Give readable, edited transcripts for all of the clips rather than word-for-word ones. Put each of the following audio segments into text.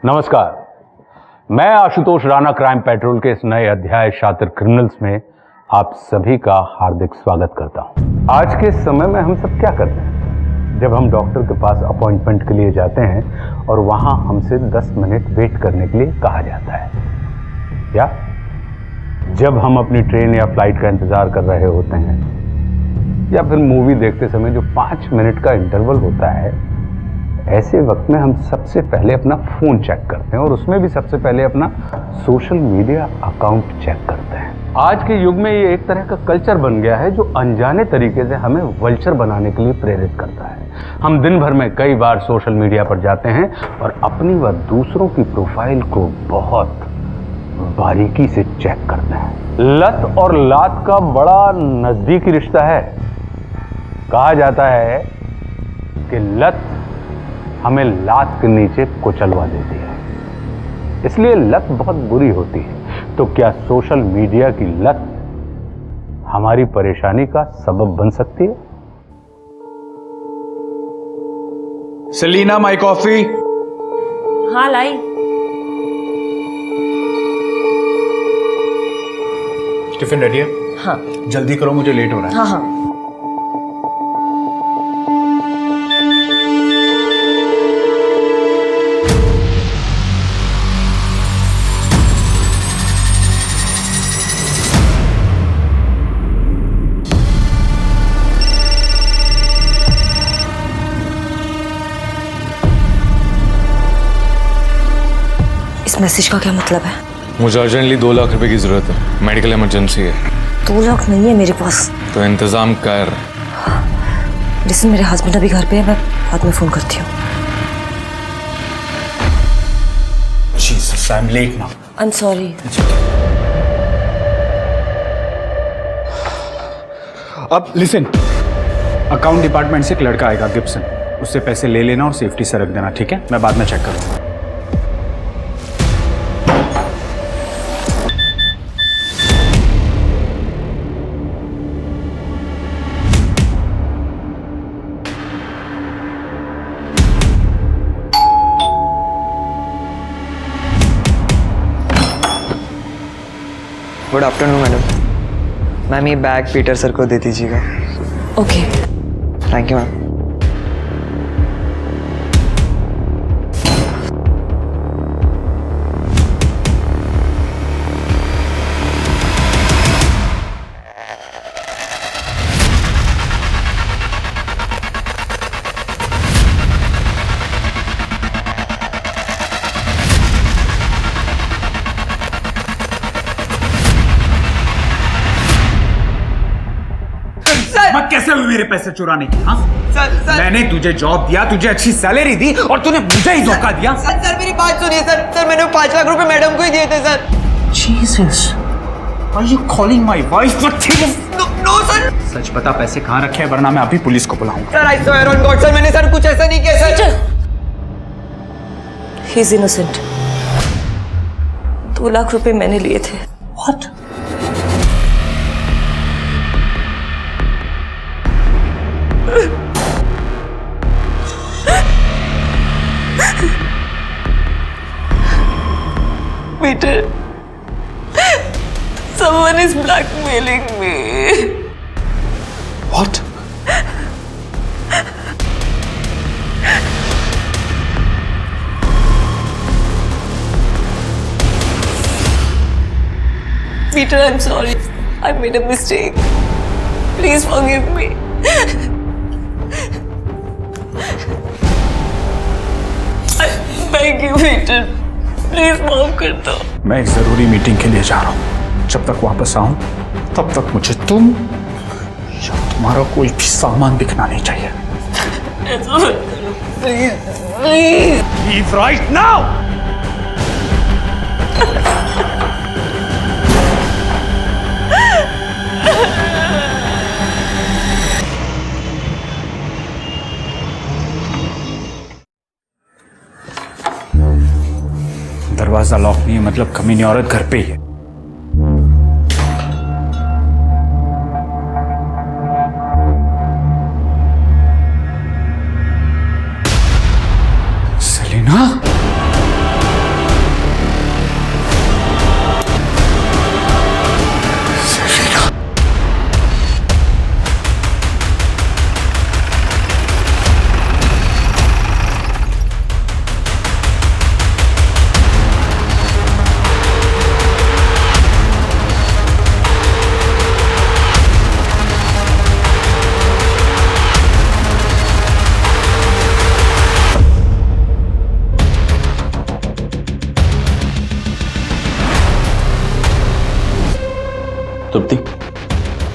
नमस्कार, मैं Ashutosh Rana crime petrol के इस नए अध्याय शातिर क्रिमिनल्स में आप सभी का हार्दिक स्वागत करता हूं। आज के समय में हम सब क्या करते हैं? जब हम डॉक्टर के पास अपॉइंटमेंट के लिए जाते हैं और वहां हमसे 10 मिनट वेट करने के लिए कहा जाता है, या जब हम अपनी ट्रेन या फ्लाइट का इंतजार कर रहे होते हैं, या फिर मूवी देखते समय जो 5 मिनट का इंटरवल होता है, ऐसे वक्त में हम सबसे पहले अपना फोन चेक करते हैं और उसमें भी सबसे पहले अपना सोशल मीडिया अकाउंट चेक करते हैं। आज के युग में ये एक तरह का कल्चर बन गया है जो अनजाने तरीके से हमें वल्चर बनाने के लिए प्रेरित करता है। हम दिन भर में कई बार सोशल मीडिया पर जाते हैं और अपनी व दूसरों की प्रोफाइल को बहुत बारीकी से चेक करते हैं। लत और लात का बड़ा नजदीकी रिश्ता है। कहा जाता है कि लत हमें लात के नीचे कुचलवा देती है, इसलिए लत बहुत बुरी होती है। तो क्या सोशल मीडिया की लत हमारी परेशानी का सबब बन सकती है? Selina, my coffee. हाँ लाई। टिफिन रेडी है? हाँ जल्दी करो, मुझे लेट हो रहा है। हाँ हाँ। इस मैसेज का क्या मतलब है? मुझे अर्जेंटली 2 लाख रुपए की जरूरत है, मेडिकल इमरजेंसी है। 2 लाख नहीं है मेरे पास। तो इंतजाम कर। लिसन, मेरे हस्बैंड अभी घर पे है, मैं बाद में फोन करती हूँ। Jesus, I am late now. I am sorry. अब लिसन, अकाउंट डिपार्टमेंट से एक लड़का आएगा, गिब्सन। उससे पैसे ले लेना और सेफ्टी से रख देना, ठीक है? मैं बाद में चेक करूंगा। Good afternoon madam. मैम ये बैग पीटर सर को दे दीजिएगा। ओके। Thank you ma'am. मत कैसे हुई मेरे पैसे चुराने की? हाँ सर मैंने तुझे जॉब दिया, तुझे अच्छी सैलरी दी और तूने मुझे ही धोखा दिया। सर मेरी बात सुनिए सर मैंने 5 लाख रुपए मैडम को ही दिए थे sir. Jesus, are you calling my wife? No sir. सच बता, पैसे कहाँ रखे हैं, वरना मैं अभी पुलिस को बुलाऊंगा। Sir I swear on God sir, मैंने सर कुछ ऐसा नहीं किया sir. He is innocent. 2 lakh रुपए मैंने लिए थे। What? Peter, someone is blackmailing me. What? Peter, I'm sorry. I made a mistake. Please forgive me. I beg you, Peter. Please माफ कर दो। मैं एक जरूरी मीटिंग के लिए जा रहा हूँ। जब तक वापस आऊं तब तक मुझे तुम या तुम्हारा कोई भी सामान दिखना नहीं चाहिए। Please please leave right now. दरवाजा लॉक नहीं है, मतलब कमीनी औरत घर पे ही है। सेलिना,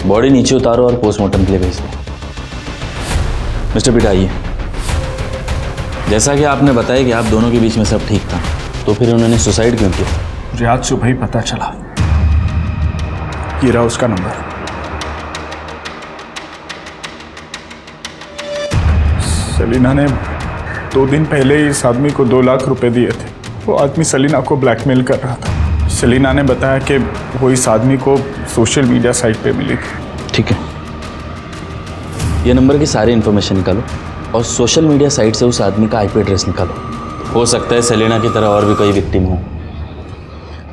बॉडी नीचे उतारो और पोस्टमार्टम के लिए भेज दो। मिस्टर पीटा आइए। जैसा कि आपने बताया कि आप दोनों के बीच में सब ठीक था, तो फिर उन्होंने सुसाइड क्यों किया? मुझे आज सुबह ही पता चला। ये रहा उसका नंबर। सेलिना ने 2 दिन पहले इस आदमी को 2 लाख रुपए दिए थे। वो आदमी सेलिना को ब्लैकमेल कर रहा था। सेलिना ने बताया कि वो इस आदमी को सोशल मीडिया साइट पे मिली थी। ठीक है, ये नंबर की सारी इन्फॉर्मेशन निकालो और सोशल मीडिया साइट से उस आदमी का आईपी एड्रेस निकालो। हो सकता है सेलिना की तरह और भी कोई विक्टिम हो।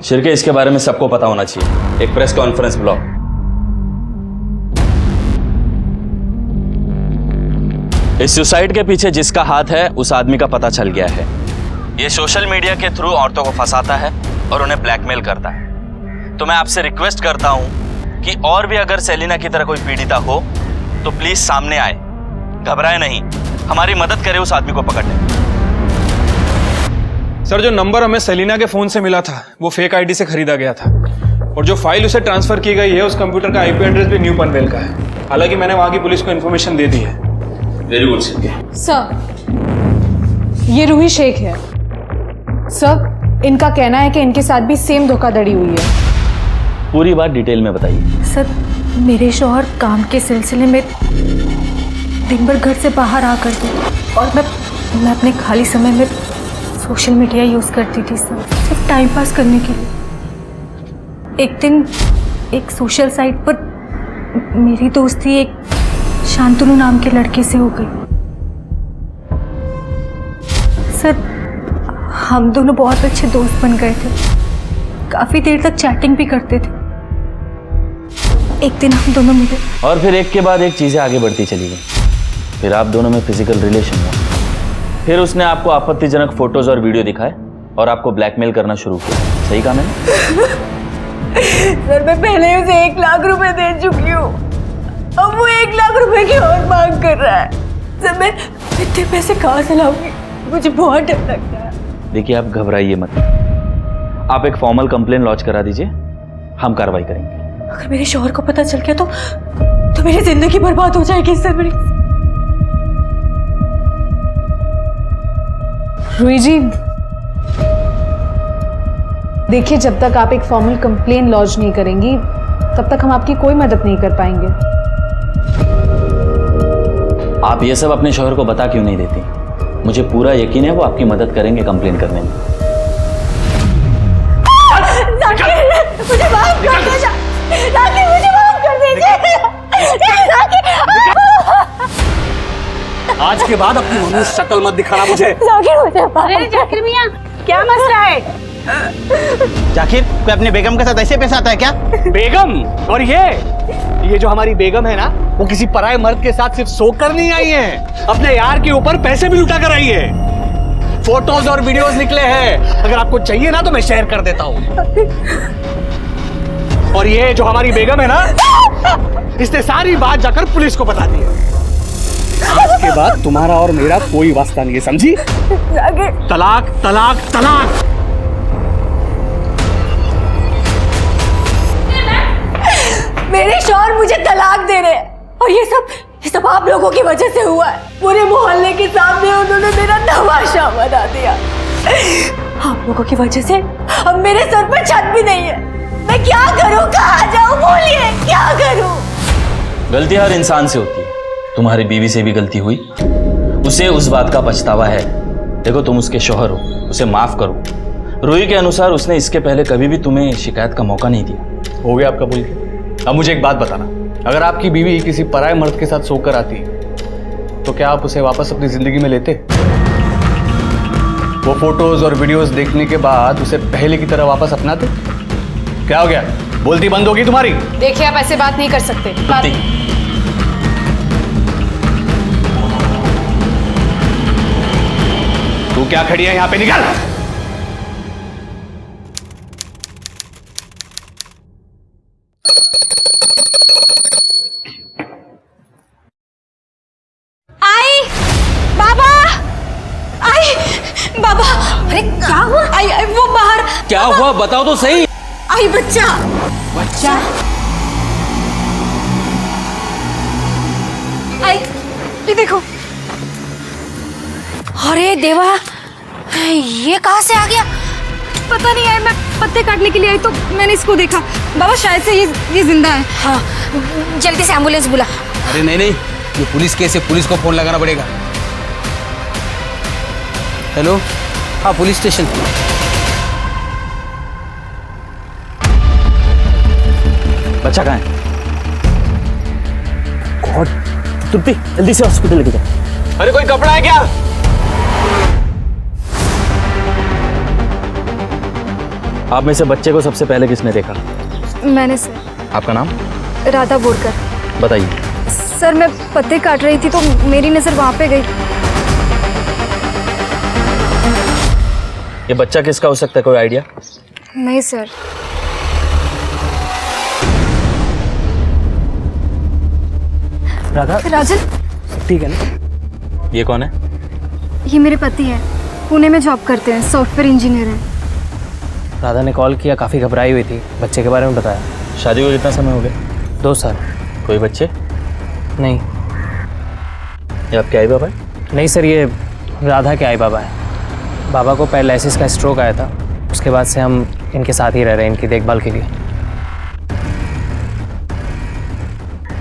शिरके, इसके बारे में सबको पता होना चाहिए। एक प्रेस कॉन्फ्रेंस बुलाओ। इस सुसाइड के पीछे जिसका हाथ है उस आदमी का पता चल गया है। ये सोशल मीडिया के थ्रू औरतों को फंसाता है और उन्हें ब्लैकमेल करता है। तो मैं आपसे रिक्वेस्ट करता हूं कि और भी अगर सेलिना की तरह कोई पीड़िता हो तो प्लीज सामने आए, घबराए नहीं, हमारी मदद करे उस आदमी को पकड़ने। सर, जो नंबर हमें सेलिना के फोन से मिला था वो फेक आईडी से खरीदा गया था, और जो फाइल उसे ट्रांसफर की गई है उस कंप्यूटर का आईपी एड्रेस भी न्यू पनवेल का है। हालांकि मैंने वहां की पुलिस को इन्फॉर्मेशन दे दी है। Very good Shirke. सर, ये रूही शेख है। सर, इनका कहना है कि इनके साथ भी सेम धोखाधड़ी हुई है। पूरी बात डिटेल में बताइए। सर, मेरे शौहर काम के सिलसिले में दिन भर घर से बाहर आ करते और मैं अपने खाली समय में सोशल मीडिया यूज़ करती थी सर, सिर्फ टाइम पास करने के लिए। एक दिन एक सोशल साइट पर मेरी दोस्ती एक शांतनु नाम के लड़के से हो गई। सर, हम दोनों बहुत अच्छे दोस्त बन गए थे, काफी देर तक चैटिंग भी करते थे। एक दिन हम दोनों मिले और फिर एक के बाद एक चीजें आगे बढ़ती चली गई। फिर आप दोनों में फिजिकल रिलेशन हुआ। फिर उसने आपको आपत्तिजनक फोटोज और वीडियो दिखाए और आपको ब्लैकमेल करना शुरू किया। सही कहा मैंने? सर, मैं पहले उसे 1 लाख रुपए दे चुकी हूँ, अब वो 1 लाख रुपए की और मांग कर रहा है। सर, मैं इतने पैसे कहाँ से लाऊंगी? मुझे बहुत डर लगता है। देखिए, आप घबराइए मत। आप एक फॉर्मल कंप्लेन लॉन्च करा दीजिए, हम कार्रवाई करेंगे। अगर मेरे शौहर को पता चल गया तो मेरी जिंदगी बर्बाद हो जाएगी सर। मेरी रूही जी, देखिए, जब तक आप एक फॉर्मल कंप्लेन लॉन्च नहीं करेंगी तब तक हम आपकी कोई मदद नहीं कर पाएंगे। आप ये सब अपने शौहर को बता क्यों नहीं देती? मुझे पूरा यकीन है वो आपकी मदद करेंगे कंप्लेन करने में। मुझे माफ कर दीजिए, मुझे माफ कर दीजिए। आज के बाद अपनी मनुष्य शक्ल मत दिखाना मुझे। अरे जाकिर मियां, क्या मसला है? जाकिर, कोई अपने बेगम के साथ ऐसे पेश आता है क्या? बेगम? और ये जो हमारी बेगम है ना, वो किसी पराये मर्द के साथ सिर्फ सो कर नहीं आई है, अपने यार के ऊपर पैसे भी लुटा कर आई है। फोटोज और वीडियोस निकले हैं, अगर आपको चाहिए ना तो मैं शेयर कर देता हूँ। और ये जो हमारी बेगम है ना, इसने सारी बात जाकर पुलिस को बता दी है। आज के बाद तुम्हारा और मेरा कोई वास्ता नहीं है, समझी? तलाक, तलाक, तलाक। मेरे शौहर मुझे तलाक दे रहे हैं और ये सब आप लोगों की वजह से हुआ है। पूरे मोहल्ले के सामने उन्होंने मेरा तमाशा बना दिया। आप लोगों की वजह से अब मेरे सर पर छत भी नहीं है। मैं क्या करूं, कहाँ जाऊं? बोलिए, क्या करूं? गलती हर इंसान से होती है। तुम्हारी बीवी से भी गलती हुई, उसे उस बात का पछतावा है। देखो, तुम उसके शौहर हो, उसे माफ करो। रूही के अनुसार उसने इसके पहले कभी भी तुम्हें शिकायत का मौका नहीं दिया। हो गया आपका बोल के। अब मुझे एक बात बताना, अगर आपकी बीवी किसी पराये मर्द के साथ सोकर आती तो क्या आप उसे वापस अपनी जिंदगी में लेते? वो फोटोज और वीडियोस देखने के बाद उसे पहले की तरह वापस अपनाते? क्या हो गया, बोलती बंद होगी तुम्हारी? देखिए, आप ऐसे बात नहीं कर सकते। तू क्या खड़ी है यहाँ पे? निकल। बाबा, अरे क्या हुआ? आई वो बाहर। क्या हुआ बताओ तो सही। आई बच्चा। आई, ये देखो। अरे देवा, ये कहाँ से आ गया? पता नहीं यार, मैं पत्ते काटने के लिए आई तो मैंने इसको देखा। बाबा शायद से ये जिंदा है। हाँ, जल्दी से एम्बुलेंस बुला। अरे नहीं नहीं, ये पुलिस केस है, पुलिस को फोन लगाना पड़ेगा। हेलो, हाँ पुलिस स्टेशन। बच्चा कहाँ है? गॉड, तुर्ती जल्दी से हॉस्पिटल लेके जाओ। अरे कोई कपड़ा है क्या? आप में से बच्चे को सबसे पहले किसने देखा? मैंने सर। आपका नाम? राधा बोरकर। बताइए। सर मैं पत्ते काट रही थी तो मेरी नज़र वहाँ पे गई। ये बच्चा किसका हो सकता है, कोई आइडिया? नहीं सर। राधा, राजन, ठीक है ना? ये कौन है? ये मेरे पति हैं, पुणे में जॉब करते हैं, सॉफ्टवेयर इंजीनियर हैं। राधा ने कॉल किया, काफ़ी घबराई हुई थी, बच्चे के बारे में बताया। शादी को कितना समय हो गया? 2 साल। कोई बच्चे? नहीं। ये आपके आई बाबा है? नहीं सर, ये राधा के आई बाबा है। बाबा को पैरालिसिस का स्ट्रोक आया था, उसके बाद से हम इनके साथ ही रह रहे हैं, इनकी देखभाल के लिए।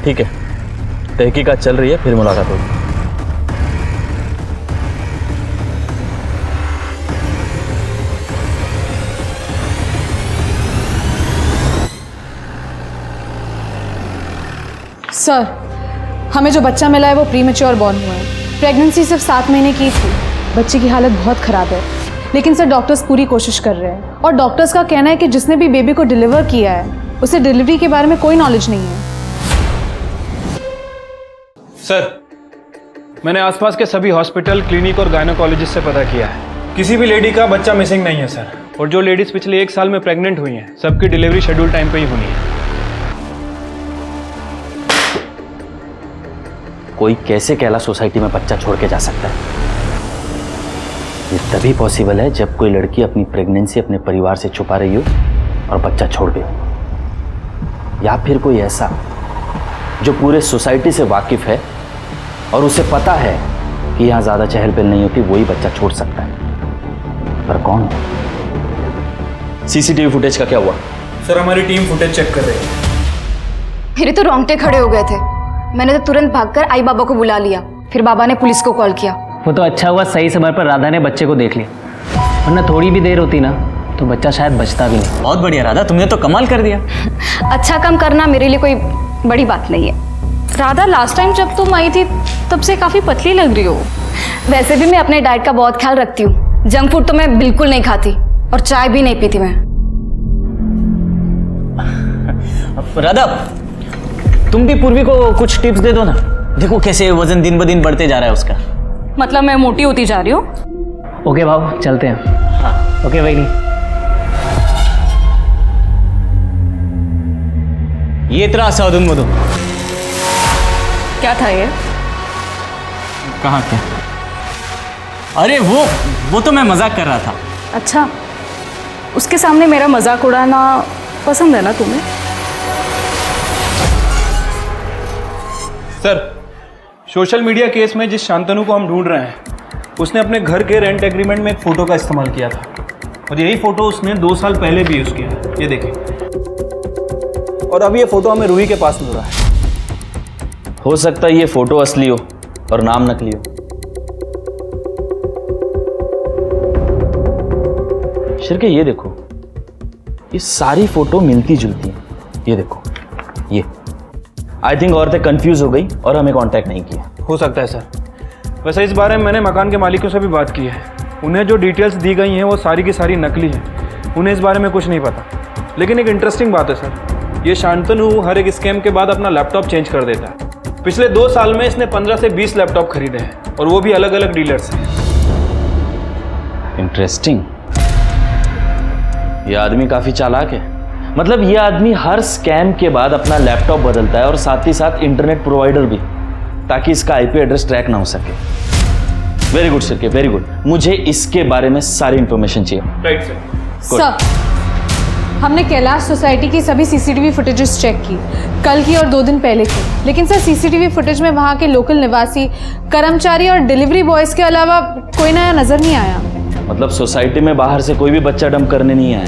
ठीक है, तहकीकात चल रही है, फिर मुलाकात होगी। सर, हमें जो बच्चा मिला है वो प्रीमेच्योर बॉर्न हुआ है। प्रेगनेंसी सिर्फ 7 महीने की थी। बच्चे की हालत बहुत ख़राब है, लेकिन सर डॉक्टर्स पूरी कोशिश कर रहे हैं और डॉक्टर्स का कहना है कि जिसने भी बेबी को डिलीवर किया है उसे डिलीवरी के बारे में कोई नॉलेज नहीं है। सर, मैंने आसपास के सभी हॉस्पिटल, क्लिनिक और गायनोकोलॉजिस्ट से पता किया है, किसी भी लेडी का बच्चा मिसिंग नहीं है सर। और जो लेडीज पिछले 1 साल में प्रेग्नेंट हुई हैं, सबकी डिलीवरी शेड्यूल टाइम पे ही होनी है। कोई कैसे कैला सोसाइटी में बच्चा छोड़ के जा सकता है? ये तभी पॉसिबल है जब कोई लड़की अपनी प्रेगनेंसी अपने परिवार से छुपा रही हो और बच्चा छोड़ गई हो, या फिर कोई ऐसा जो पूरे सोसाइटी से वाकिफ है और उसे पता है कि यहाँ ज़्यादा चहल पहल नहीं होती, वही बच्चा छोड़ सकता है। पर कौन? सीसीटीवी फुटेज का क्या हुआ? सर, हमारी टीम फुटेज चेक कर रही है। मेरे तो रोंगटे खड़े हो गए थे। मैंने तो तुरंत भागकर आई बाबा को बुला लिया, फिर बाबा ने पुलिस को कॉल किया। वो तो अच्छा हुआ सही समय पर राधा ने बच्चे को देख लिया, वरना थोड़ी भी देर होती ना तो बच्चा शायद बचता भी नहीं। बहुत बढ़िया राधा, तुमने तो कमाल कर दिया। अच्छा काम करना मेरे लिए कोई बड़ी बात नहीं है। राधा, लास्ट टाइम जब तुम आई थी तब से काफ़ी पतली लग रही हो। वैसे भी मैं अपने डाइट का बहुत ख्याल रखती हूँ। जंक फूड तो मैं बिल्कुल नहीं खाती और चाय भी नहीं पीती मैं। राधा, तुम भी पूर्वी को कुछ टिप्स दे दो ना। देखो कैसे वजन दिन ब दिन बढ़ते जा रहा है उसका। मतलब मैं मोटी होती जा रही हूँ? ओके भाव, चलते हैं। हाँ ओके भाई। ये तेरा साधुन मधु क्या था ये? कहाँ क्या? अरे वो तो मैं मजाक कर रहा था। अच्छा, उसके सामने मेरा मजाक उड़ाना पसंद है ना तुम्हें? सर, सोशल मीडिया केस में जिस शांतनु को हम ढूंढ रहे हैं, उसने अपने घर के रेंट एग्रीमेंट में एक फ़ोटो का इस्तेमाल किया था और यही फ़ोटो उसने 2 साल पहले भी यूज़ किया। ये देखिए, और अब ये फ़ोटो हमें रूही के पास मिल रहा है। हो सकता है ये फोटो असली हो और नाम नकली हो। शिरके ये देखो, ये सारी फोटो मिलती जुलती हैं। ये देखो, ये आई थिंक औरतें कंफ्यूज हो गई और हमें कांटेक्ट नहीं किया। हो सकता है सर। वैसे इस बारे में मैंने मकान के मालिकों से भी बात की है। उन्हें जो डिटेल्स दी गई हैं वो सारी की सारी नकली हैं। उन्हें इस बारे में कुछ नहीं पता। लेकिन एक इंटरेस्टिंग बात है सर, ये शांतनु हर एक स्कैम के बाद अपना लैपटॉप चेंज कर देता है। पिछले 2 साल में इसने 15 से 20 लैपटॉप खरीदे हैं और वो भी अलग अलग डीलर से। इंटरेस्टिंग। ये आदमी काफी चालाक है। मतलब ये आदमी हर स्कैम के बाद अपना लैपटॉप बदलता है और साथ ही साथ इंटरनेट प्रोवाइडर भी, ताकि इसका आईपी एड्रेस ट्रैक ना हो सके। Very good sir, very good. मुझे इसके बारे में सारी इंफॉर्मेशन चाहिए। Right sir. सर, हमने कैलाश सोसाइटी की सभी सीसीटीवी फुटेजेस चेक की, कल की और 2 दिन पहले की। लेकिन सर सीसीटीवी फुटेज में वहाँ के लोकल निवासी, कर्मचारी और डिलीवरी बॉयज़ के अलावा कोई नया नज़र नहीं आया। मतलब सोसाइटी में बाहर से कोई भी बच्चा डंप करने नहीं आया?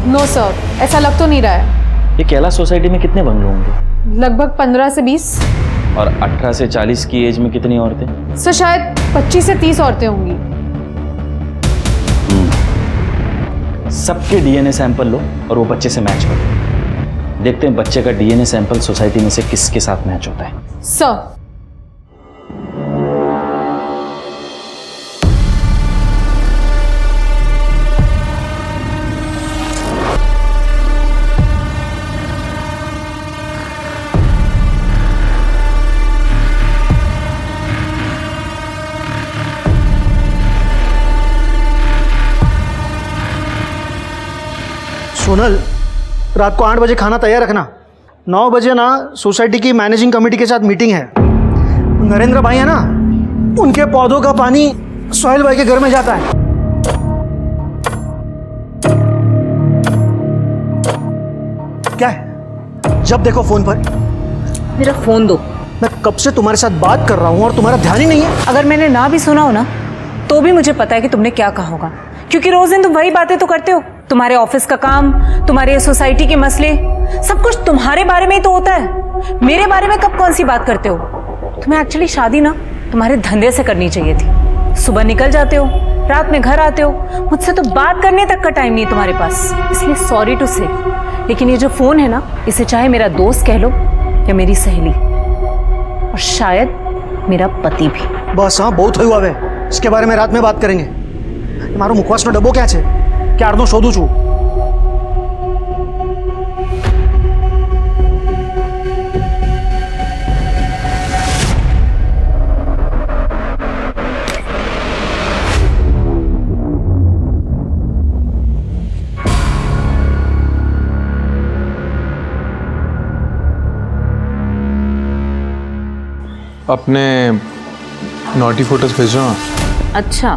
नो सर, ऐसा लग तो नहीं रहा है। ये कैलाश सोसाइटी में कितने बंगले होंगे? लगभग 15 से 20। और 18 से 40 की एज में कितनी औरतें? सर शायद 25 से 30 औरतें होंगी। सबके डीएनए सैंपल लो और वो बच्चे से मैच करो। देखते हैं बच्चे का डीएनए सैंपल सोसाइटी में से किसके साथ मैच होता है। सर सोनल, रात को 8 बजे खाना तैयार रखना। 9 बजे ना सोसाइटी की मैनेजिंग कमेटी के साथ मीटिंग है। नरेंद्र भाई है ना, उनके पौधों का पानी सोहेल भाई के घर में जाता है। क्या है? जब देखो फोन पर। मेरा फोन दो। मैं कब से तुम्हारे साथ बात कर रहा हूँ और तुम्हारा ध्यान ही नहीं है। अगर मैंने ना भी सुना हो ना तो भी मुझे पता है कि तुमने क्या कहा होगा, क्योंकि रोज दिन तुम वही बातें तो करते हो। तुम्हारे ऑफिस का काम, तुम्हारे सोसाइटी के मसले, सब कुछ तुम्हारे बारे में ही तो होता है। मेरे बारे में कब कौन सी बात करते हो? तुम्हें एक्चुअली शादी ना तुम्हारे धंधे से करनी चाहिए थी। सुबह निकल जाते हो, रात में घर आते हो, मुझसे तो बात करने तक का टाइम नहीं है तुम्हारे पास। इसलिए सॉरी टू से, लेकिन ये जो फोन है ना, इसे चाहे मेरा दोस्त कह लो या मेरी सहेली, और शायद मेरा पति भी। बस हाँ, बहुत हुआ है। इसके बारे में रात में बात करेंगे। मारो मुखवास नो डब्बो क्या है? क्यारनो शोधू छू। अपने नॉटी फोटोज भेजो। अच्छा,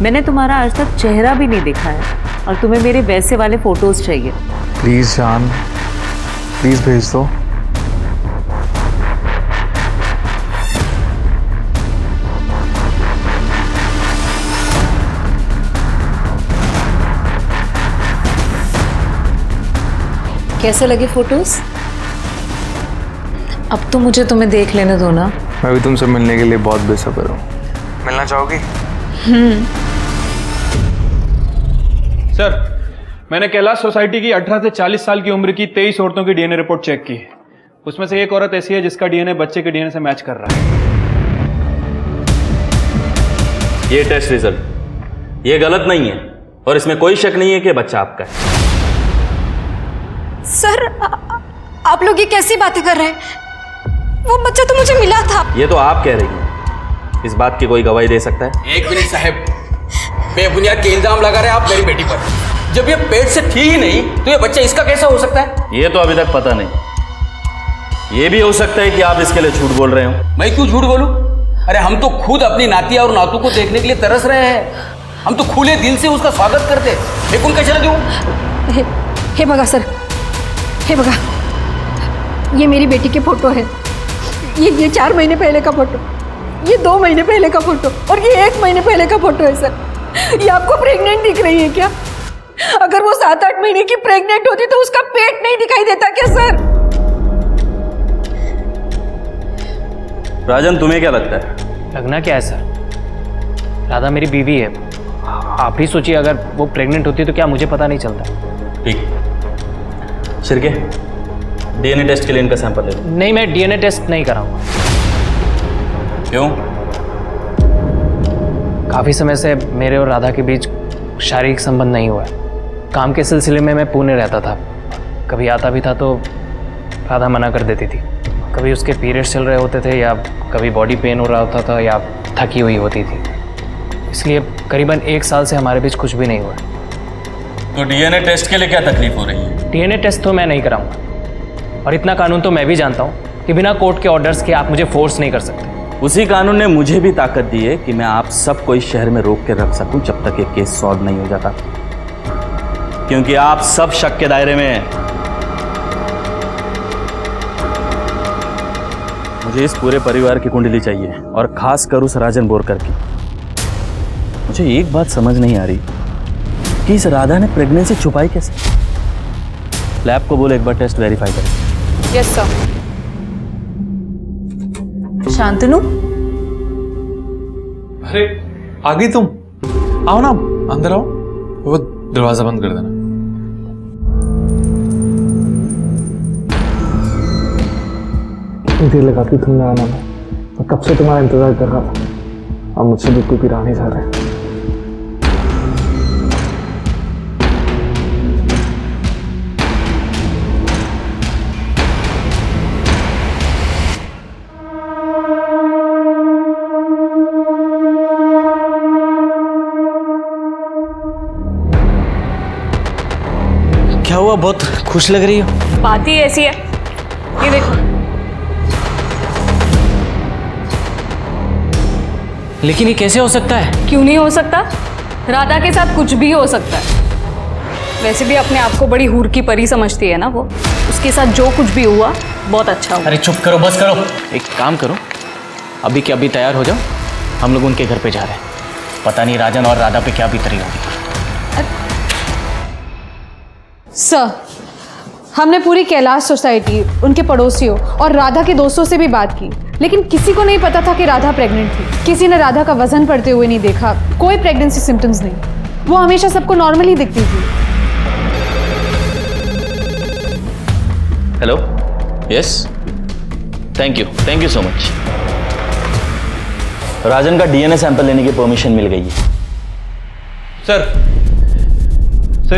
मैंने तुम्हारा आज तक चेहरा भी नहीं देखा है और तुम्हें मेरे वैसे वाले फोटोज चाहिए। प्लीज़ जान, प्लीज़ भेज दो। कैसे लगे फोटोज? अब तो मुझे तुम्हें देख लेने दो ना। मैं भी तुमसे मिलने के लिए बहुत बेसब्र हूँ। मिलना चाहोगी? सर, मैंने कैलाश सोसाइटी की 18 से 40 साल की उम्र की 23 औरतों की डीएनए रिपोर्ट चेक की है। उसमें से एक औरत ऐसी है जिसका डीएनए बच्चे के डीएनए से मैच कर रहा है। ये टेस्ट रिजल्ट ये गलत नहीं है और इसमें कोई शक नहीं है कि बच्चा आपका है। सर, आप लोग ये कैसी बातें कर रहे हैं? वो बच्चा तो मुझे मिला था। ये तो आप कह रही हैं, इस बात की कोई गवाही दे सकता है? एक मिनट साहब, बेबुनियाद के इल्जाम लगा रहे हैं आप मेरी बेटी पर। जब ये पेट से थी ही नहीं तो ये बच्चा इसका कैसा हो सकता है? ये तो अभी तक पता नहीं। ये भी हो सकता है कि आप इसके लिए झूठ बोल रहे हो। मैं क्यों झूठ बोलूं? अरे हम तो खुद अपनी नातिया और नातू को देखने के लिए तरस रहे हैं। हम तो खुले दिल से उसका स्वागत करते। मैं कौन कैसे दूं? हे बगा सर, हे बगा, ये मेरी बेटी की फोटो है। ये 4 महीने पहले का फोटो, ये 2 महीने पहले का फोटो और ये 1 महीने पहले का फोटो है सर। ये आपको प्रेग्नेंट दिख रही है क्या? अगर वो 7-8 महीने की प्रेग्नेंट होती तो उसका पेट नहीं दिखाई देता क्या सर? राजन, तुम्हें क्या लगता है? लगना क्या है सर? राधा मेरी बीवी है। आप ही सोचिए, अगर वो प्रेग्नेंट होती तो क्या मुझे पता नहीं चलता? ठीक, शिरके डीएनए टेस्ट के लिए इनका सैंपल ले लो। नहीं, मैं डीएनए टेस्ट नहीं कराऊंगा। क्यों? काफ़ी समय से मेरे और राधा के बीच शारीरिक संबंध नहीं हुआ है। काम के सिलसिले में मैं पुणे रहता था। कभी आता भी था तो राधा मना कर देती थी। कभी उसके पीरियड्स चल रहे होते थे या कभी बॉडी पेन हो रहा होता था या थकी हुई होती थी। इसलिए करीबन 1 साल से हमारे बीच कुछ भी नहीं हुआ। तो डीएनए टेस्ट के लिए क्या तकलीफ हो रही है? डीएनए टेस्ट तो मैं नहीं कराऊंगा, और इतना कानून तो मैं भी जानता हूँ कि बिना कोर्ट के ऑर्डर्स के आप मुझे फोर्स नहीं कर सकते। उसी कानून ने मुझे भी ताकत दी है कि मैं आप सबको इस शहर में रोक के रख सकूं जब तक ये केस सॉल्व नहीं हो जाता। क्योंकि आप सब शक के दायरे में हैं। मुझे इस पूरे परिवार की कुंडली चाहिए और खास कर उस राजन बोरकर की। मुझे एक बात समझ नहीं आ रही कि इस राधा ने प्रेगनेंसी छुपाई कैसे। लैब को बोलो एक बार टेस्ट वेरीफाई करें। Yes sir. शांतनु, अरे आ गई तुम? आओ ना, अंदर आओ। वो दरवाजा बंद कर देना। देर लगाती तुमने आना में। मैं कब से तुम्हारा इंतजार कर रहा था। अब मुझसे भी कोई पिरा नहीं जा रहे। क्या हुआ, बहुत खुश लग रही हो? बात ही ऐसी है, ये देखो। लेकिन ये कैसे हो सकता है? क्यों नहीं हो सकता? राधा के साथ कुछ भी हो सकता है। वैसे भी अपने आप को बड़ी हूर की परी समझती है ना वो। उसके साथ जो कुछ भी हुआ बहुत अच्छा हुआ। अरे चुप करो, बस करो। एक काम करो, अभी के अभी तैयार हो जाओ, हम लोग उनके घर पे जा रहे हैं। पता नहीं राजन और राधा पे क्या बीत रही होगी। सर, हमने पूरी कैलाश सोसाइटी, उनके पड़ोसियों और राधा के दोस्तों से भी बात की, लेकिन किसी को नहीं पता था कि राधा प्रेग्नेंट थी। किसी ने राधा का वजन बढ़ते हुए नहीं देखा, कोई प्रेगनेंसी सिम्टम्स नहीं। वो हमेशा सबको नॉर्मल ही दिखती थी। Hello, yes, thank you so much. Rajan का डीएनए सैंपल लेने की परमिशन मिल गई है। सर,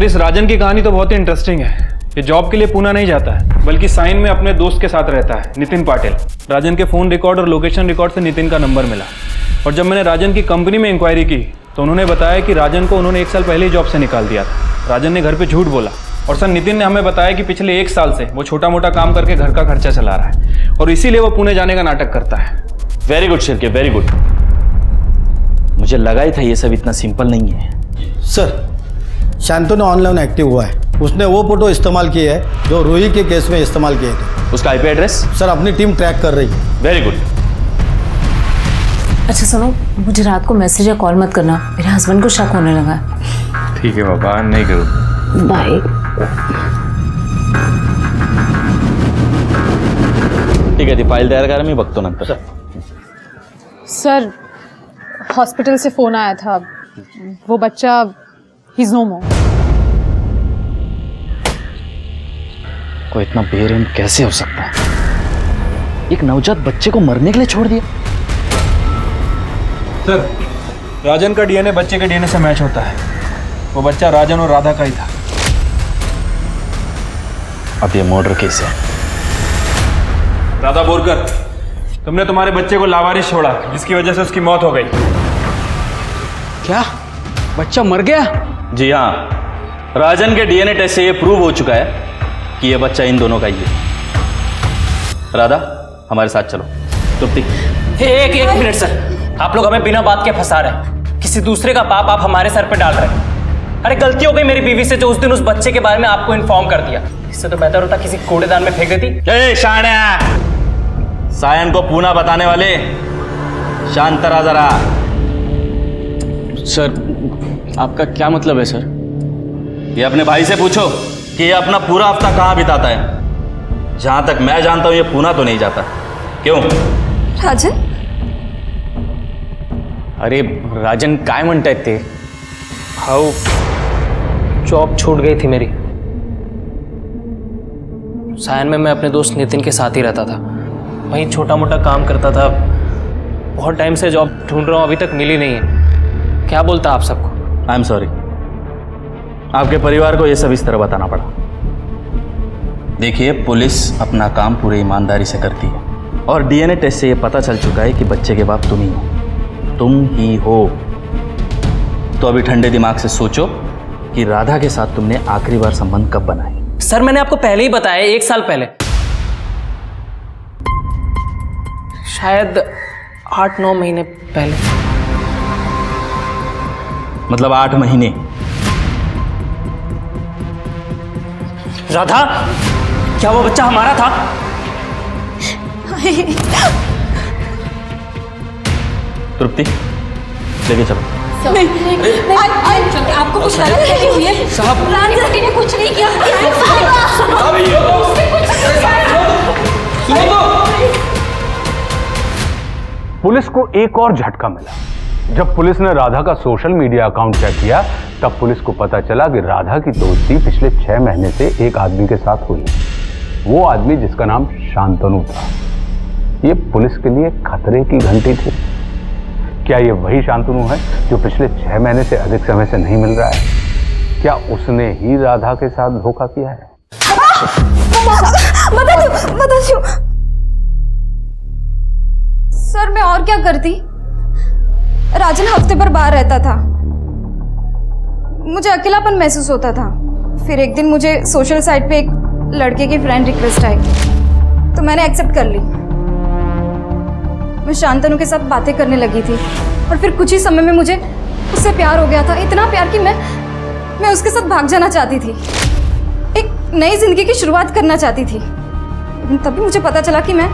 इस राजन की कहानी तो बहुत ही इंटरेस्टिंग है। ये जॉब के लिए पूना नहीं जाता है, बल्कि साइन में अपने दोस्त के साथ रहता है, नितिन पाटिल। राजन के फ़ोन रिकॉर्ड और लोकेशन रिकॉर्ड से नितिन का नंबर मिला, और जब मैंने राजन की कंपनी में इंक्वायरी की तो उन्होंने बताया कि राजन को उन्होंने 1 साल पहले ही जॉब से निकाल दिया था। राजन ने घर पे झूठ बोला, और सर नितिन ने हमें बताया कि पिछले 1 साल से वो छोटा मोटा काम करके घर का खर्चा चला रहा है, और इसीलिए वो पुणे जाने का नाटक करता है। Very good Shirke, very good. मुझे लगा ही था ये सब इतना सिंपल नहीं है। सर, शांतनु ऑनलाइन एक्टिव हुआ है। उसने वो फोटो इस्तेमाल किए है जो रूही के केस में इस्तेमाल किए थे। उसका आईपी एड्रेस? सर, अपनी टीम ट्रैक कर रही है। Very good. अच्छा सुनो, मुझे रात को मैसेज या कॉल मत करना, मेरे हस्बैंड को शक होने लगा। ठीक है बाबा, नहीं करूँ। बाय। ठीक आहे, ती फाईल तयार करा, मी बघतो नंतर। सर, हॉस्पिटल से फ़ोन आया था, वो बच्चा ही नो मोर। कोई इतना बेरहम कैसे हो सकता है? एक नवजात बच्चे को मरने के लिए छोड़ दिया। सर, राजन का डीएनए बच्चे के डीएनए से मैच होता है। वो बच्चा राजन और राधा का ही था। अब ये मर्डर केस है। राधा बोरकर, तुमने तुम्हारे बच्चे को लावारिस छोड़ा, जिसकी वजह से उसकी मौत हो गई। क्या बच्चा मर गया? जी हाँ, राजन के डीएनए टेस्ट से ये प्रूव हो चुका है कि ये बच्चा इन दोनों का ही है। राधा, हमारे साथ चलो। तृप्ति, एक मिनट सर, आप लोग हमें बिना बात के फंसा रहे हैं। किसी दूसरे का पाप आप हमारे सर पे डाल रहे हैं। अरे गलती हो गई मेरी बीवी से, जो उस दिन उस बच्चे के बारे में आपको इन्फॉर्म कर दिया। इससे तो बेहतर होता किसी कूड़ेदान में फेंक देती। ए शाण्या, सायन को पूना बताने वाले, शांत रहा जरा। सर, आपका क्या मतलब है सर? ये अपने भाई से पूछो कि ये अपना पूरा हफ्ता कहाँ बिताता है। जहां तक मैं जानता हूं ये पूना तो नहीं जाता। क्यों? राजन? अरे राजन काय म्हणतायत ते? हाऊ जॉब छूट गई थी मेरी। सायन में मैं अपने दोस्त नितिन के साथ ही रहता था, वहीं छोटा मोटा काम करता था। बहुत टाइम से जॉब ढूंढ रहा हूँ, अभी तक मिली नहीं है। क्या बोलता आप सबको? आई एम सॉरी, आपके परिवार को यह सब इस तरह बताना पड़ा। देखिए, पुलिस अपना काम पूरी ईमानदारी से करती है, और डीएनए टेस्ट से यह पता चल चुका है कि बच्चे के बाप तुम ही हो। तुम ही हो। तो अभी ठंडे दिमाग से सोचो कि राधा के साथ तुमने आखिरी बार संबंध कब बनाए। सर, मैंने आपको पहले ही बताया, 1 साल पहले, शायद 8-9 महीने पहले। मतलब 8 महीने? राधा, क्या वो बच्चा हमारा था? तृप्ति, लेके चलो। आपको कुछ गलत नहीं हुई है साहब? रानी ने कुछ नहीं किया। पुलिस को एक और झटका मिला। जब पुलिस ने राधा का सोशल मीडिया अकाउंट चेक किया तब पुलिस को पता चला कि राधा की दोस्ती पिछले 6 महीने से एक आदमी के साथ हुई। वो आदमी जिसका नाम शांतनु था। ये पुलिस के लिए खतरे की घंटी थी। क्या ये वही शांतनु है जो पिछले 6 महीने से अधिक समय से नहीं मिल रहा है? क्या उसने ही राधा के साथ धोखा किया है? सर मैं और क्या करती? राजन हफ्ते भर बाहर रहता था, मुझे अकेलापन महसूस होता था। फिर एक दिन मुझे सोशल साइट पे एक लड़के की फ्रेंड रिक्वेस्ट आई तो मैंने एक्सेप्ट कर ली। मैं शांतनु के साथ बातें करने लगी थी और फिर कुछ ही समय में मुझे उससे प्यार हो गया था। इतना प्यार कि मैं उसके साथ भाग जाना चाहती थी, एक नई जिंदगी की शुरुआत करना चाहती थी। लेकिन तभी मुझे पता चला कि मैं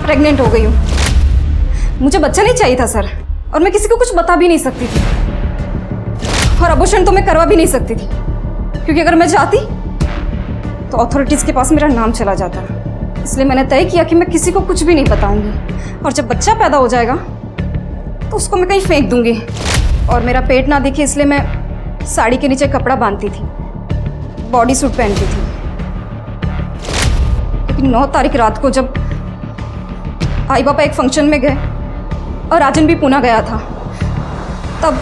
प्रेग्नेंट हो गई हूँ। मुझे बच्चा नहीं चाहिए था सर, और मैं किसी को कुछ बता भी नहीं सकती थी, और अबॉर्शन तो मैं करवा भी नहीं सकती थी क्योंकि अगर मैं जाती तो अथॉरिटीज के पास मेरा नाम चला जाता। इसलिए मैंने तय किया कि मैं किसी को कुछ भी नहीं बताऊंगी, और जब बच्चा पैदा हो जाएगा तो उसको मैं कहीं फेंक दूंगी। और मेरा पेट ना दिखे इसलिए मैं साड़ी के नीचे कपड़ा बांधती थी, बॉडी सूट पहनती थी। लेकिन 9 तारीख रात को जब आई पापा एक फंक्शन में गए और राजन भी पुणे गया था, तब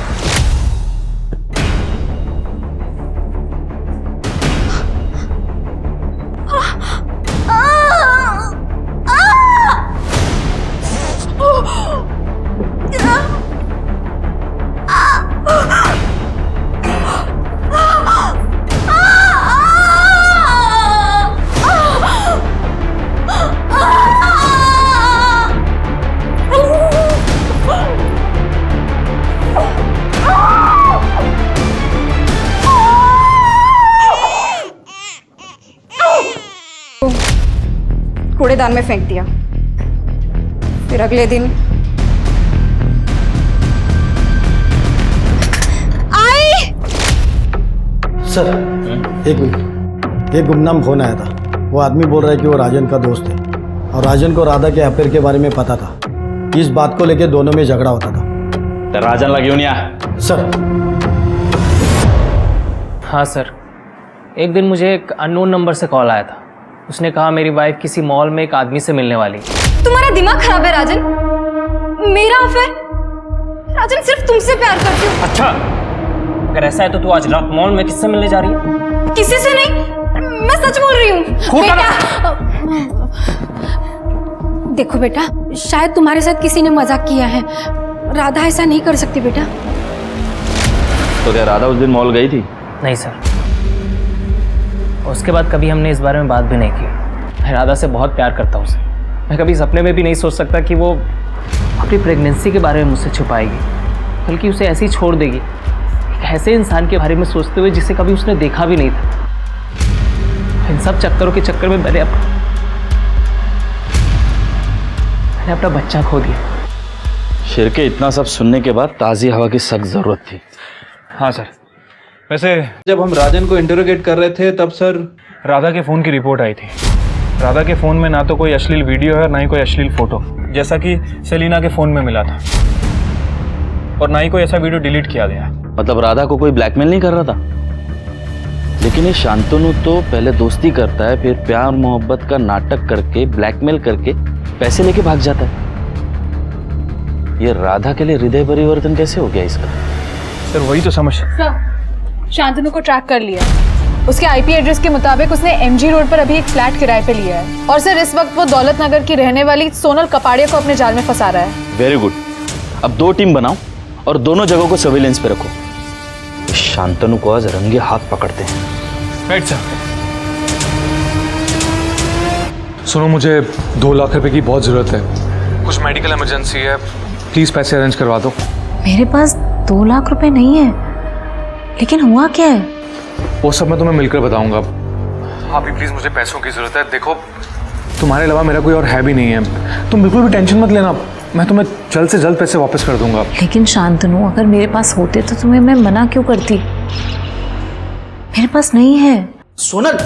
कूड़ेदान में फेंक दिया। फिर अगले दिन आई। सर एक मिनट, एक गुमनाम फोन आया था। वो आदमी बोल रहा है कि वो राजन का दोस्त है और राजन को राधा के अफेयर के बारे में पता था। इस बात को लेकर दोनों में झगड़ा होता था। तो राजन लगी नहीं सर। हाँ सर, एक दिन मुझे एक अननोन नंबर से कॉल आया था। उसने कहा मेरी वाइफ किसी मॉल में एक आदमी से मिलने वाली। तुम्हारा दिमाग खराब है राजन। मेरा अफेयर? राजन सिर्फ तुमसे प्यार करती हूँ। अच्छा, अगर ऐसा है तो तू आज रात मॉल में किससे मिलने जा रही है? किसी से नहीं, मैं सच बोल रही हूँ। बेटा देखो बेटा, शायद तुम्हारे साथ किसी ने मजाक किया है। राधा ऐसा नहीं कर सकती बेटा। तो क्या राधा उस दिन मॉल गई थी? नहीं सर, उसके बाद कभी हमने इस बारे में बात भी नहीं की। मैं राधा से बहुत प्यार करता हूँ उसे। मैं कभी सपने में भी नहीं सोच सकता कि वो अपनी प्रेगनेंसी के बारे में मुझसे छुपाएगी, बल्कne उसे ऐसे ही छोड़ देगी, एक ऐसे इंसान के बारे में सोचते हुए जिसे कभी उसने देखा भी नहीं था। इन सब चक्करों के चक्कर में मैंने अपना बच्चा खो दिया। शेर के इतना सब सुनने के बाद ताज़ी हवा की सख्त ज़रूरत थी। हाँ सर, वैसे जब हम राजन को इंटरोगेट कर रहे थे तब सर राधा के फ़ोन की रिपोर्ट आई थी। राधा के फ़ोन में ना तो कोई अश्लील वीडियो है, ना ही कोई अश्लील फ़ोटो, जैसा कि सेलिना के फ़ोन में मिला था, और ना ही कोई ऐसा वीडियो डिलीट किया गया। मतलब राधा को कोई ब्लैकमेल नहीं कर रहा था? लेकिन ये शांतनु तो पहले दोस्ती करता है, फिर प्यार मोहब्बत का नाटक करके ब्लैकमेल करके पैसे लेके भाग जाता है। ये राधा के लिए हृदय परिवर्तन कैसे हो गया इसका? सर वही तो समझ। शांतनु को ट्रैक कर लिया। उसके आईपी एड्रेस के मुताबिक उसने एमजी रोड पर अभी एक फ्लैट किराए पे लिया है, और सर इस वक्त वो दौलत नगर की रहने वाली सोनल कपाड़िया को अपने जाल में फंसा रहा है। Very good. अब 2 टीम बनाओ और दोनों जगहों को सर्विलेंस पे रखो। शांतनु को आज रंगे हाथ पकड़ते हैं। Right sir. सुनो, मुझे 2 लाख रुपए की बहुत ज़रूरत है। कुछ मेडिकल इमरजेंसी है, प्लीज़ पैसे अरेंज करवा दो। मेरे पास 2 लाख रुपए नहीं है, लेकिन हुआ क्या है? वो सब मैं तुम्हें मिलकर बताऊंगा। भाभी प्लीज मुझे पैसों की जरूरत है। देखो तुम्हारे अलावा मेरा कोई और है भी नहीं है, तुम बिल्कुल भी टेंशन मत लेना, मैं तुम्हें जल्द से जल्द पैसे वापस कर दूंगा। लेकिन शांतनु, अगर मेरे पास होते तो तुम्हें मैं मना क्यों करती? मेरे पास नहीं है। सोनल,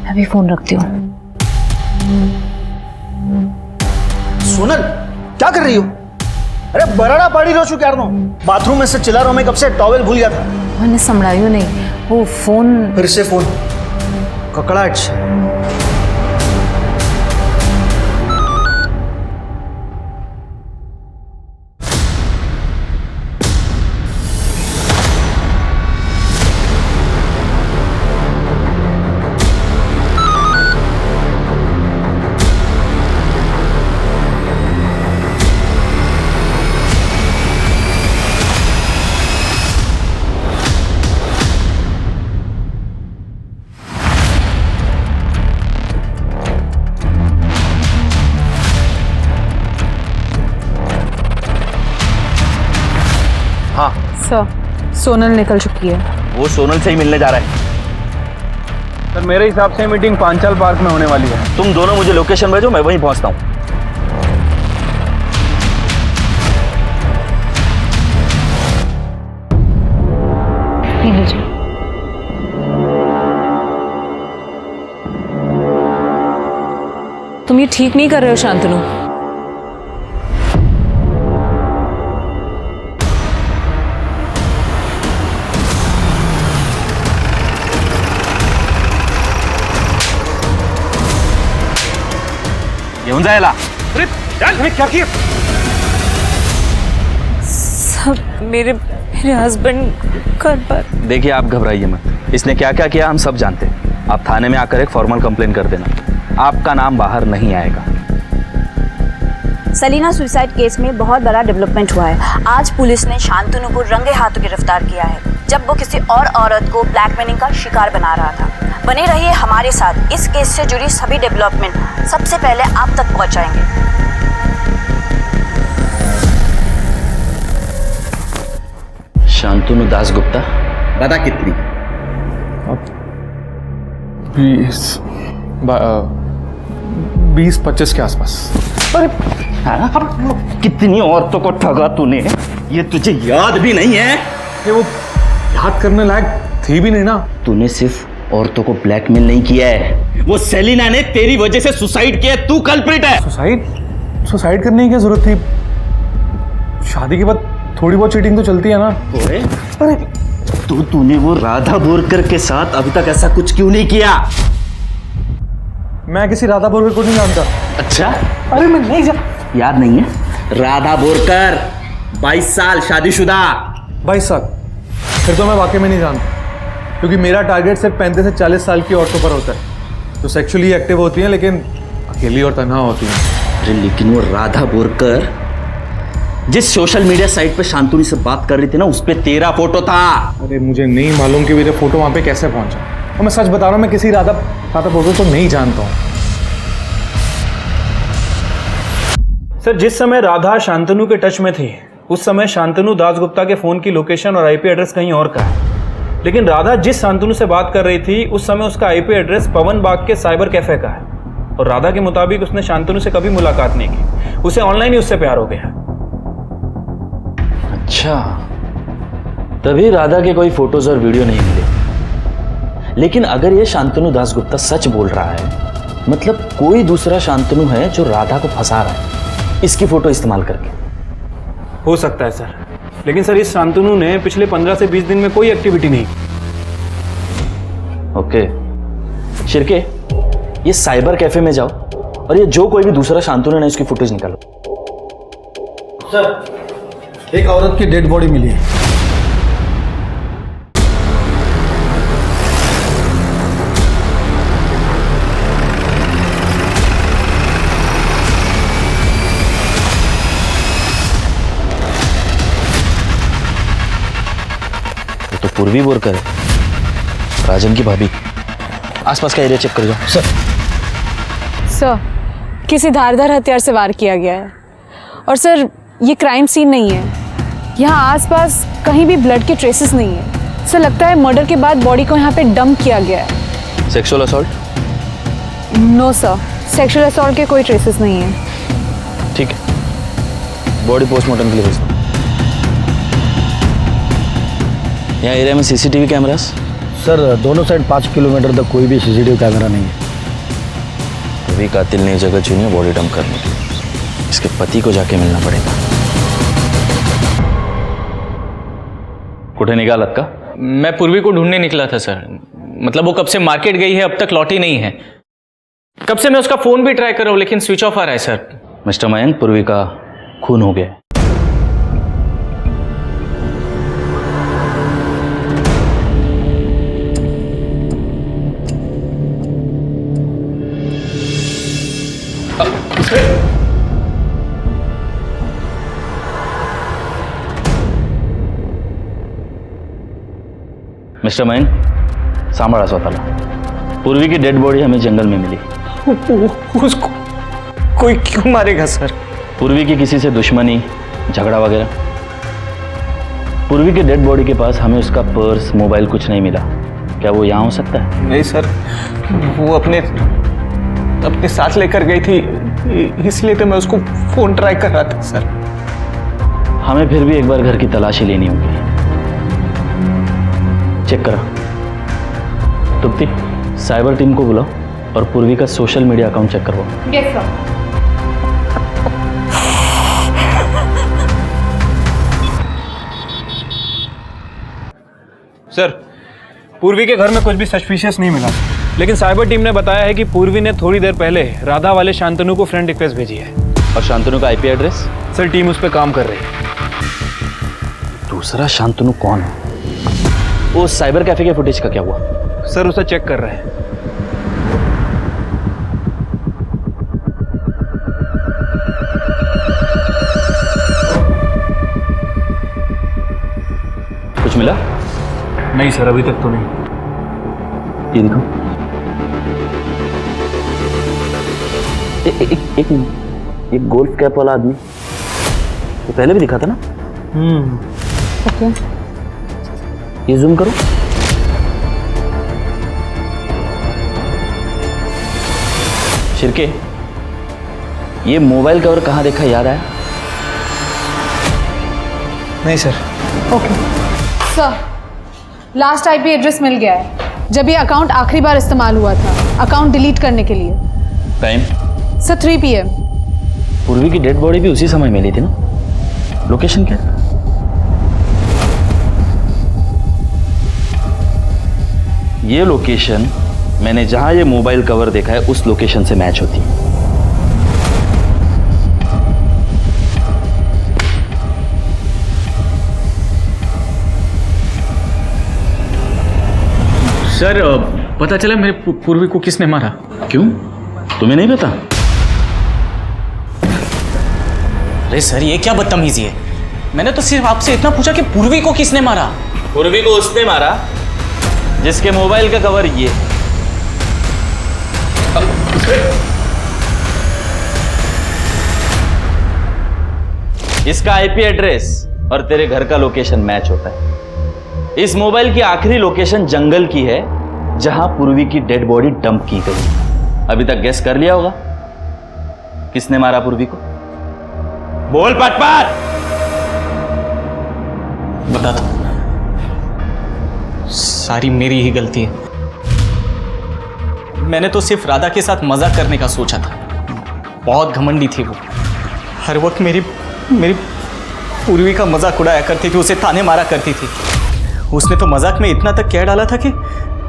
मैं भी फोन रखती हूँ। सोनल क्या कर रही हो? अरे बराड़ा पाड़ी रो चुके यार, बाथरूम में से चिल्ला रहा हूं मैं कब से, टॉवेल भूल गया था। मैंने संभळायो नहीं, वो फोन फिर से फोन ककड़ाहट। सर, सोनल निकल चुकी है। वो सोनल से ही मिलने जा रहा है। सर मेरे हिसाब से मीटिंग पांचाल पार्क में होने वाली है। तुम दोनों मुझे लोकेशन भेजो, मैं वहीं पहुंचता हूँ। तुम ये ठीक नहीं कर रहे हो शांतनु। येऊन जायला। अरे यार मैंने क्या किया? सब मेरे हस्बैंड घर पर। देखिए आप घबराइए मत, इसने क्या क्या किया हम सब जानते हैं। आप थाने में आकर एक फॉर्मल कंप्लेन कर देना, आपका नाम बाहर नहीं आएगा। सलीना सुसाइड केस में बहुत बड़ा डेवलपमेंट हुआ है। आज पुलिस ने शांतनु को रंगे हाथों गिरफ्तार किया है, जब वो किसी और औरत को ब्लैकमेलिंग का शिकार बना रहा था। बने रहिए हमारे साथ, इस केस से जुड़ी सभी डेवलपमेंट सबसे पहले आप तक पहुंचाएंगे। शांतनु दास गुप्ता, बता कितनी? 20-25 के आसपास। कितनी औरतों को ठगा तूने, ये तुझे याद भी नहीं है? ये वो याद करने लायक थी भी नहीं ना। तूने सिर्फ औरतों को ब्लैकमेल नहीं किया है, वो सेलिना ने तेरी वजह से सुसाइड किया, तू कल्प्रिट है। सुसाइड करने की क्या जरूरत थी? शादी के बाद थोड़ी बहुत चीटिंग तो चलती है ना। अरे तूने वो राधा बोरकर के साथ अभी तक ऐसा कुछ क्यों नहीं किया? मैं किसी राधा बोरकर को नहीं जानता। अच्छा, अरे मैं नहीं जानता। याद नहीं है? राधा बोरकर 22 साल शादीशुदा। 22 साल? फिर तो मैं वाकई में नहीं जानता, क्योंकि मेरा टारगेट सिर्फ 35 से 40 साल की औरतों पर होता है, जो सेक्सुअली एक्टिव होती हैं लेकिन अकेली और तन्हा होती हैं। अरे लेकिन वो राधा बोरकर जिस सोशल मीडिया साइट पे शांतनु से बात कर रही थी ना, उस पे तेरा फोटो था। अरे मुझे नहीं मालूम कि मेरा फोटो वहां पे कैसे पहुंचा, और मैं सच बता रहा हूँ, मैं किसी राधा बोरकर को नहीं जानता हूँ। सर जिस समय राधा शांतनु के टच में थी, उस समय शांतनु दासगुप्ता के फोन की लोकेशन और आईपी एड्रेस कहीं और का है। लेकिन राधा जिस शांतनु से बात कर रही थी, उस समय उसका आईपी एड्रेस पवन बाग के साइबर कैफे का है, और राधा के मुताबिक उसने शांतनु से कभी मुलाकात नहीं की, उसे ऑनलाइन ही उससे प्यार हो गया। अच्छा, तभी राधा के कोई फोटोज और वीडियो नहीं मिले। लेकिन अगर ये शांतनु दासगुप्ता सच बोल रहा है, मतलब कोई दूसरा शांतनु है जो राधा को फंसा रहा है इसकी फोटो इस्तेमाल करके। हो सकता है सर, लेकिन सर इस शांतनु ने पिछले 15 से 20 दिन में कोई एक्टिविटी नहीं। ओके शिरके, ये साइबर कैफे में जाओ और ये जो कोई भी दूसरा शांतनु है उसकी फुटेज निकालो। सर, एक औरत की डेड बॉडी मिली है। तो पूर्वी बोरकर है, राजन की भाभी। आसपास का एरिया चेक कर जाओ। सर, किसी धारदार हथियार से वार किया गया है, और सर ये क्राइम सीन नहीं है। यहाँ आसपास कहीं भी ब्लड के ट्रेसेस नहीं है। सर लगता है मर्डर के बाद बॉडी को यहाँ पे डंप किया गया है। Sexual assault? No sir, sexual assault के कोई ट्रेसेस नहीं है। ठीक है, बॉडी पोस्टमार्टम के लिए भेज दो। यहाँ एरिया में सीसीटीवी कैमरास? सर दोनों साइड 5 किलोमीटर तक कोई भी सीसीटीवी कैमरा नहीं है। अभी कातिल ने जगह चुनी है बॉडी डंप करने के लिए। इसके पति को जाके मिलना पड़ेगा। कुठे निकालत का? मैं पूर्वी को ढूंढने निकला था सर। मतलब वो कब से मार्केट गई है, अब तक लौटी नहीं है। कब से मैं उसका फोन भी ट्राई कर रहा हूँ लेकिन स्विच ऑफ आ रहा है सर। मिस्टर मयंक, पूर्वी का खून हो गया है। मिस्टर मयंक, सांभाळा स्वतःला। पूर्वी की डेड बॉडी हमें जंगल में मिली। उसको कोई क्यों मारेगा सर? पूर्वी की किसी से दुश्मनी, झगड़ा वगैरह? पूर्वी की डेड बॉडी के पास हमें उसका पर्स, मोबाइल कुछ नहीं मिला। क्या वो यहाँ हो सकता है? नहीं सर, वो अपने साथ लेकर गई थी, इसलिए तो मैं उसको फोन ट्राई कर रहा था सर। हमें फिर भी एक बार घर की तलाशी लेनी होगी। चेक करा। तुप्ती, साइबर टीम को बुलाओ और पूर्वी का सोशल मीडिया अकाउंट चेक करवाओ। Yes sir. सर, पूर्वी के घर में कुछ भी सस्पिशियस नहीं मिला, लेकिन साइबर टीम ने बताया है कि पूर्वी ने थोड़ी देर पहले राधा वाले शांतनु को फ्रेंड रिक्वेस्ट भेजी है। और शांतनु का आईपी एड्रेस? सर, टीम उस पर काम कर रही है। दूसरा शांतनु कौन है? वो साइबर कैफे के फुटेज का क्या हुआ? सर, उसे चेक कर रहे हैं। कुछ मिला? नहीं सर, अभी तक तो नहीं। ये देखो। एक मिनट, ये गोल्फ कैप वाला आदमी तो पहले भी दिखा था ना? ओके। ये जूम करो। शिरके, ये मोबाइल कवर कहाँ देखा, याद आया? नहीं sir. Okay sir, last IP address मिल गया है जब ये अकाउंट आखिरी बार इस्तेमाल हुआ था, अकाउंट डिलीट करने के लिए। टाइम? Sir 3 PM। पूर्वी की डेड बॉडी भी उसी समय मिली थी ना? लोकेशन क्या? ये लोकेशन मैंने जहां ये मोबाइल कवर देखा है उस लोकेशन से मैच होती है। सर, पता चला मेरे पूर्वी को किसने मारा। क्यों, तुम्हें नहीं पता? अरे सर, ये क्या बदतमीजी है। मैंने तो सिर्फ आपसे इतना पूछा कि पूर्वी को किसने मारा। पूर्वी को उसने मारा जिसके मोबाइल का कवर ये है। इसका आईपी एड्रेस और तेरे घर का लोकेशन मैच होता है। इस मोबाइल की आखिरी लोकेशन जंगल की है जहां पूर्वी की डेड बॉडी डंप की गई। अभी तक गेस कर लिया होगा किसने मारा पूर्वी को? बोल पटपट। बता दो। सारी मेरी ही गलती है। मैंने तो सिर्फ राधा के साथ मजाक करने का सोचा था। बहुत घमंडी थी वो। हर वक्त मेरी पूर्वी का मजाक उड़ाया करती थी, उसे ताने मारा करती थी। उसने तो मजाक में इतना तक कह डाला था कि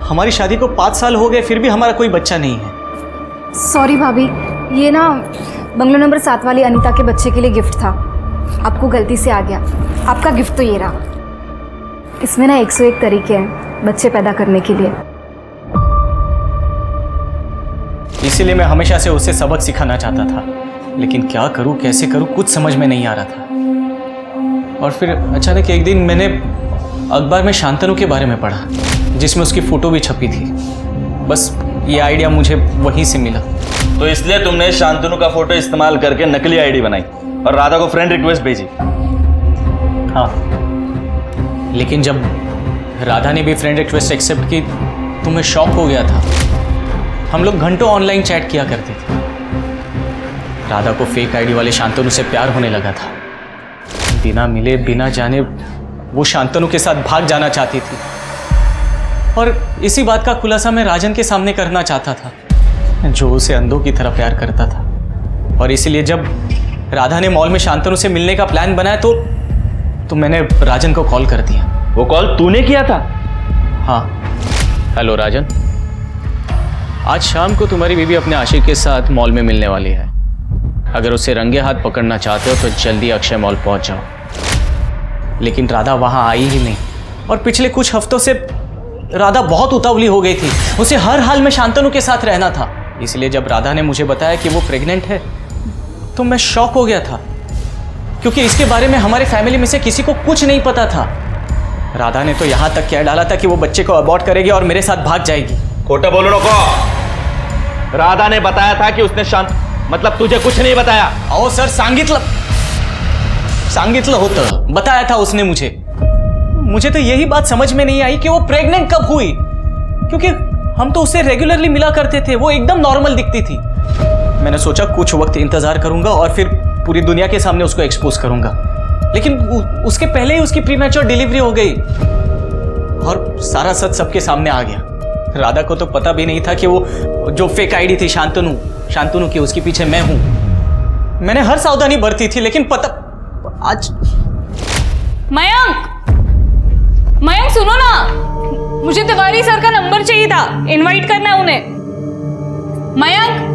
हमारी शादी को 5 साल हो गए फिर भी हमारा कोई बच्चा नहीं है। सॉरी भाभी, ये ना बंगलो नंबर 7 वाली अनीता के बच्चे के लिए गिफ्ट था। आपको गलती से आ गया। आपका गिफ्ट तो ये रहा। इसमें ना 101 तरीके हैं बच्चे पैदा करने के लिए। इसीलिए मैं हमेशा से उसे सबक सिखाना चाहता था, लेकिन क्या करूं, कैसे करूं, कुछ समझ में नहीं आ रहा था। और फिर अचानक एक दिन मैंने अखबार में शांतनु के बारे में पढ़ा, जिसमें उसकी फ़ोटो भी छपी थी। बस ये आइडिया मुझे वहीं से मिला। तो इसलिए तुमने शांतनु का फोटो इस्तेमाल करके नकली आईडी बनाई और राधा को फ्रेंड रिक्वेस्ट भेजी? हाँ, लेकिन जब राधा ने भी फ्रेंड रिक्वेस्ट एक्सेप्ट की तो मैं शॉक हो गया था। हम लोग घंटों ऑनलाइन चैट किया करते थे। राधा को फेक आईडी वाले शांतनु से प्यार होने लगा था। बिना मिले बिना जाने वो शांतनु के साथ भाग जाना चाहती थी और इसी बात का खुलासा मैं राजन के सामने करना चाहता था, जो उसे अंधों की तरह प्यार करता था। और इसीलिए जब राधा ने मॉल में शांतनु से मिलने का प्लान बनाया तो मैंने राजन को कॉल कर दिया। वो कॉल तूने किया था? हाँ। हेलो राजन, आज शाम को तुम्हारी बीवी अपने आशिक के साथ मॉल में मिलने वाली है। अगर उसे रंगे हाथ पकड़ना चाहते हो तो जल्दी अक्षय मॉल पहुंच जाओ। लेकिन राधा वहां आई ही नहीं और पिछले कुछ हफ्तों से राधा बहुत उतावली हो गई थी। उसे हर हाल में शांतनु के साथ रहना था। इसलिए जब राधा ने मुझे बताया कि वो प्रेग्नेंट है तो मैं शॉक हो गया था, क्योंकि इसके बारे में हमारे फैमिली में से किसी को कुछ नहीं पता था। राधा ने तो यहां तक कह डाला था कि वो बच्चे को अबॉर्ट करेगी और मेरे साथ भाग जाएगी। खोटा बोलो नको। राधा ने बताया था कि उसने मतलब तुझे कुछ नहीं बताया? ओ सर, सांगितलं होतं, बताया था उसने मुझे तो यही बात समझ में नहीं आई कि वो प्रेग्नेंट कब हुई, क्योंकि हम तो उससे रेगुलरली मिला करते थे। वो एकदम नॉर्मल दिखती थी। मैंने सोचा कुछ वक्त इंतजार करूंगा और फिर पूरी दुनिया के सामने उसको एक्सपोज करूंगा, लेकिन उसके पहले ही उसकी प्रीमैच्योर डिलीवरी हो गई और सारा सच सबके सामने आ गया। राधा को तो पता भी नहीं था कि वो जो फेक आईडी थी शांतनु की, उसके पीछे मैं हूं। मैंने हर सावधानी बरती थी, लेकिन पता आज मयंक सुनो ना, मुझे तिवारी सर का नंबर चाहिए था, इनवाइट करना है उन्हें। मयंक,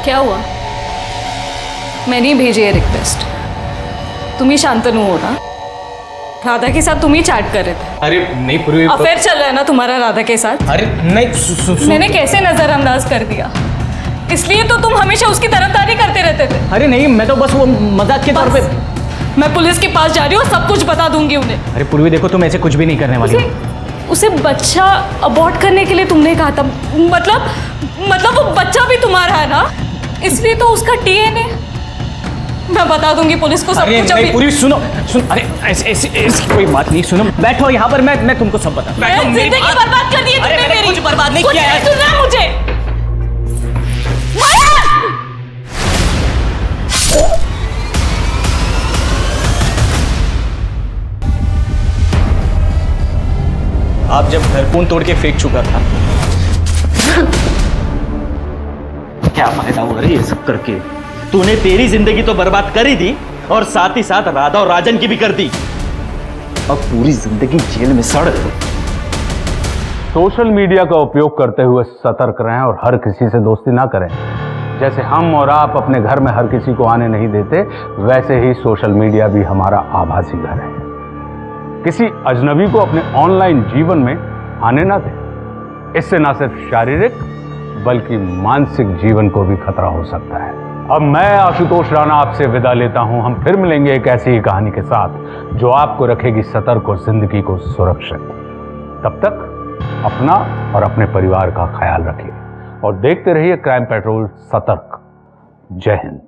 क्या हुआ? मैंने ही भेजी है रिक्वेस्ट। तुम ही शांतनु हो ना? राधा के साथ तुम ही चैट कर रहे थे। अरे नहीं पूर्वी, अफेयर चल रहा है ना तुम्हारा राधा के साथ? अरे नहीं, मैंने कैसे नजरअंदाज कर दिया? इसलिए तो तुम हमेशा उसकी तरफदारी करते रहते थे। अरे नहीं, मैं तो बस वो मजाक के तौर पे। मैं पुलिस के पास जा रही हूँ, सब कुछ बता दूंगी उन्हें। अरे पूर्वी देखो, तुम ऐसे कुछ भी नहीं करने वाली हो। उसे बच्चा अबॉर्ट करने के लिए तुमने कहा था, मतलब वो बच्चा भी तुम्हारा है ना, इसलिए तो उसका डीएनए। मैं बता दूंगी पुलिस को सब कुछ। अभी पूरी सुनो, अरे ऐसी कोई बात नहीं। सुनो, बैठो यहाँ पर, मैं तुमको सब बता। जिंदगी बर्बाद कर दी है तुमने मेरी। कुछ बर्बाद नहीं किया है। सुनना मुझे। आप जब घर कौन तोड़ के फेंक चुका था, क्या फायदा हुआ रे ये सब करके? तूने तेरी जिंदगी तो बर्बाद कर ही दी और साथ ही साथ राधा और राजन की भी कर दी। अब पूरी जिंदगी जेल में सड़ गई। सोशल मीडिया का उपयोग करते हुए सतर्क रहें और हर किसी से दोस्ती ना करें। जैसे हम और आप अपने घर में हर किसी को आने नहीं देते, वैसे ही सोशल मीडिया भी हमारा आभासी घर है। किसी अजनबी को अपने ऑनलाइन जीवन में आने ना दें। इससे ना सिर्फ शारीरिक बल्कि मानसिक जीवन को भी खतरा हो सकता है। अब मैं आशुतोष राणा आपसे विदा लेता हूं। हम फिर मिलेंगे एक ऐसी ही कहानी के साथ जो आपको रखेगी सतर्क और जिंदगी को सुरक्षित। तब तक अपना और अपने परिवार का ख्याल रखिए और देखते रहिए क्राइम पेट्रोल सतर्क। जय हिंद।